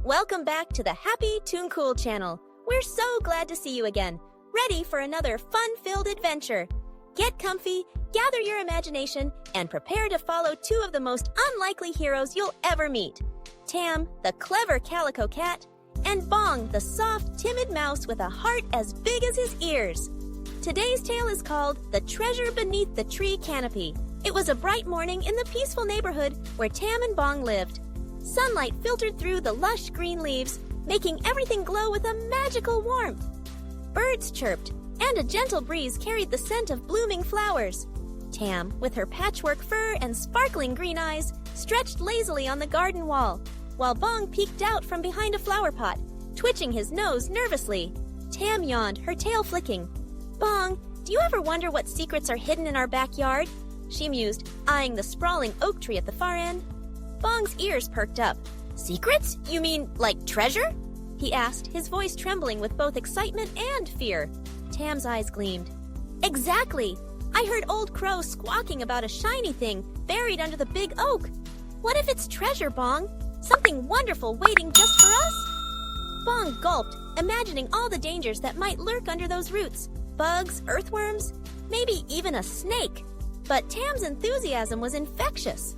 Welcome back to the Happy Toon Cool channel. We're so glad to see you again, ready for another fun-filled adventure. Get comfy, gather your imagination, and prepare to follow two of the most unlikely heroes you'll ever meet. Tam, the clever Calico cat, and Bong, the soft, timid mouse with a heart as big as his ears. Today's tale is called The Treasure Beneath the Tree Canopy. It was a bright morning in the peaceful neighborhood where Tam and Bong lived. Sunlight filtered through the lush green leaves, making everything glow with a magical warmth. Birds chirped, and a gentle breeze carried the scent of blooming flowers. Tam, with her patchwork fur and sparkling green eyes, stretched lazily on the garden wall, while Bong peeked out from behind a flower pot, twitching his nose nervously. Tam yawned, her tail flicking. "Bong, do you ever wonder what secrets are hidden in our backyard?" she mused, eyeing the sprawling oak tree at the far end. Bong's ears perked up. "Secrets? You mean like treasure?" he asked, his voice trembling with both excitement and fear. Tam's eyes gleamed. "Exactly! I heard Old Crow squawking about a shiny thing buried under the big oak. What if it's treasure, Bong? Something wonderful waiting just for us?" Bong gulped, imagining all the dangers that might lurk under those roots. Bugs, earthworms, maybe even a snake. But Tam's enthusiasm was infectious.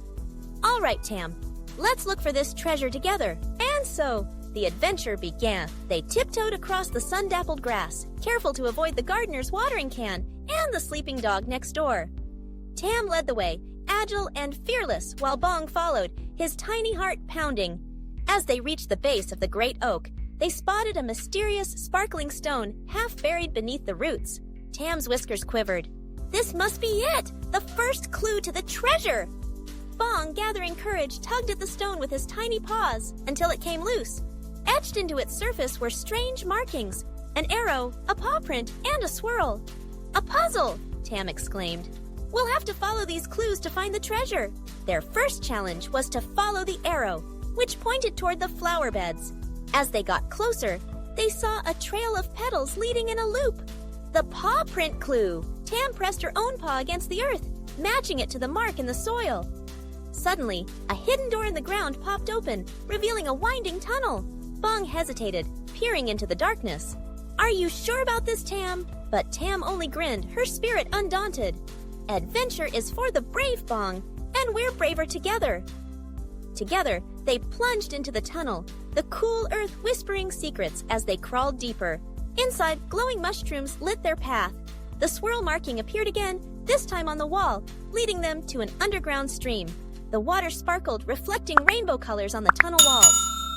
"All right, Tam, let's look for this treasure together." And so, the adventure began. They tiptoed across the sun-dappled grass, careful to avoid the gardener's watering can and the sleeping dog next door. Tam led the way, agile and fearless, while Bong followed, his tiny heart pounding. As they reached the base of the great oak, they spotted a mysterious, sparkling stone half buried beneath the roots. Tam's whiskers quivered. "This must be it! The first clue to the treasure!" Bong, gathering courage, tugged at the stone with his tiny paws until it came loose. Etched into its surface were strange markings, an arrow, a paw print, and a swirl. "A puzzle!" Tam exclaimed. "We'll have to follow these clues to find the treasure." Their first challenge was to follow the arrow, which pointed toward the flower beds. As they got closer, they saw a trail of petals leading in a loop. The paw print clue! Tam pressed her own paw against the earth, matching it to the mark in the soil. Suddenly, a hidden door in the ground popped open, revealing a winding tunnel. Bong hesitated, peering into the darkness. "Are you sure about this, Tam?" But Tam only grinned, her spirit undaunted. "Adventure is for the brave, Bong, and we're braver together." Together, they plunged into the tunnel, the cool earth whispering secrets as they crawled deeper. Inside, glowing mushrooms lit their path. The swirl marking appeared again, this time on the wall, leading them to an underground stream. The water sparkled, reflecting rainbow colors on the tunnel walls.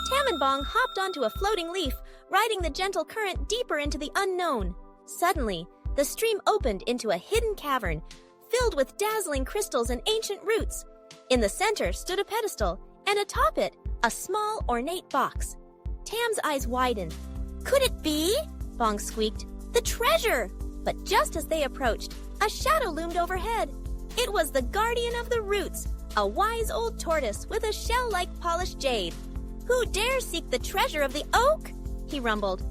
Tam and Bong hopped onto a floating leaf, riding the gentle current deeper into the unknown. Suddenly, the stream opened into a hidden cavern, filled with dazzling crystals and ancient roots. In the center stood a pedestal, and atop it, a small, ornate box. Tam's eyes widened. "Could it be?" Bong squeaked. "The treasure!" But just as they approached, a shadow loomed overhead. It was the guardian of the roots, a wise old tortoise with a shell-like polished jade. "Who dares seek the treasure of the oak?" he rumbled.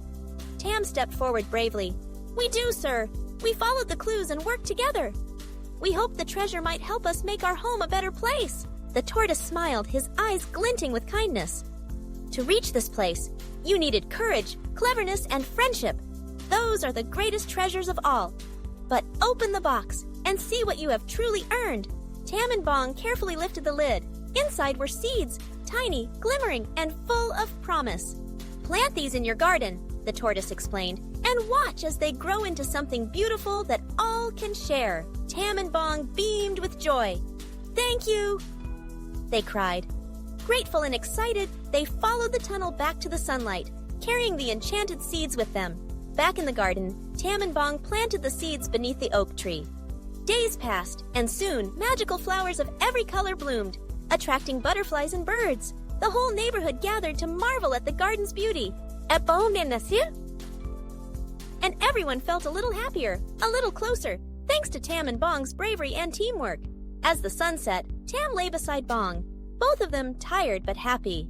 Tam stepped forward bravely. "We do, sir. We followed the clues and worked together. We hoped the treasure might help us make our home a better place." The tortoise smiled, his eyes glinting with kindness. "To reach this place, you needed courage, cleverness, and friendship. Those are the greatest treasures of all. But open the box and see what you have truly earned." Tam and Bong carefully lifted the lid. Inside were seeds, tiny, glimmering, and full of promise. "Plant these in your garden," the tortoise explained, "and watch as they grow into something beautiful that all can share." Tam and Bong beamed with joy. "Thank you!" they cried. Grateful and excited, they followed the tunnel back to the sunlight, carrying the enchanted seeds with them. Back in the garden, Tam and Bong planted the seeds beneath the oak tree. Days passed, and soon magical flowers of every color bloomed, attracting butterflies and birds. The whole neighborhood gathered to marvel at the garden's beauty. And everyone felt a little happier, a little closer, thanks to Tam and Bong's bravery and teamwork. As the sun set, Tam lay beside Bong, both of them tired but happy.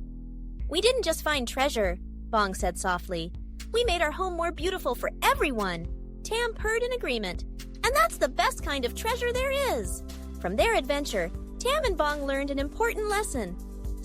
"We didn't just find treasure," Bong said softly. "We made our home more beautiful for everyone." Tam purred in agreement. "And that's the best kind of treasure there is." From their adventure, Tam and Bong learned an important lesson.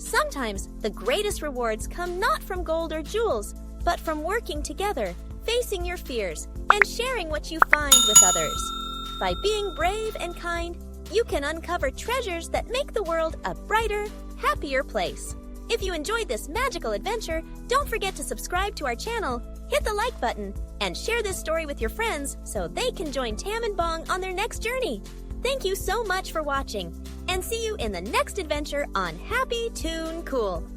Sometimes the greatest rewards come not from gold or jewels, but from working together, facing your fears, and sharing what you find with others. By being brave and kind, you can uncover treasures that make the world a brighter, happier place. If you enjoyed this magical adventure, don't forget to subscribe to our channel, hit the like button, and share this story with your friends so they can join Tam and Bong on their next journey. Thank you so much for watching, and see you in the next adventure on Happy Toon Cool.